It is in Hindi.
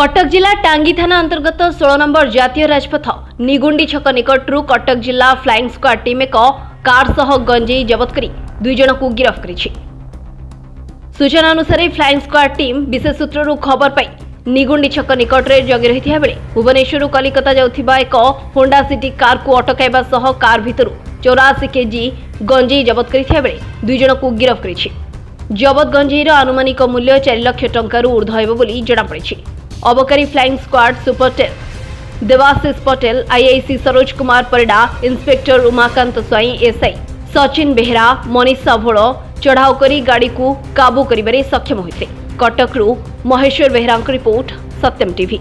कटक जिला टांगी थाना अंतर्गत 16 नंबर जातीय राजपथ निगुंडी छक निकटू कटक जिला फ्लाइंग स्क्वाड टीम एक कार सह गंजेई जबत कर 2 जन को गिरफ्त कर। सूचना अनुसार फ्लाइंग स्क्वाड टीम विशेष सूत्रु खबर पाई निगुंडी छक निकट में जगी रही बेले भुवनेश्वर कलिकता जाउथिबा एक होंडा सिटी कार को अटकाइबा सह कार भितर 84 केजी गंजेई जबत कर बेले 2 जन को गिरफ्त कर। जबत गंजेईर आनुमानिक मूल्य 4 लाख टंकार ऊर्ध्व हेब बोली जଣାपड़ी। अबकारी फ्लाइंग स्क्वाड सुपरटेल Debashish Patel, IIC Saroj Kumar Parida, inspector Umakant Swain, SI Sachin Behera, मनीषा भोल चढ़ाऊ करी गाड़ी को काबू करिबारे सक्षम होइथे। कटकरू महेश्वर बेहरा रिपोर्ट, सत्यम टीवी।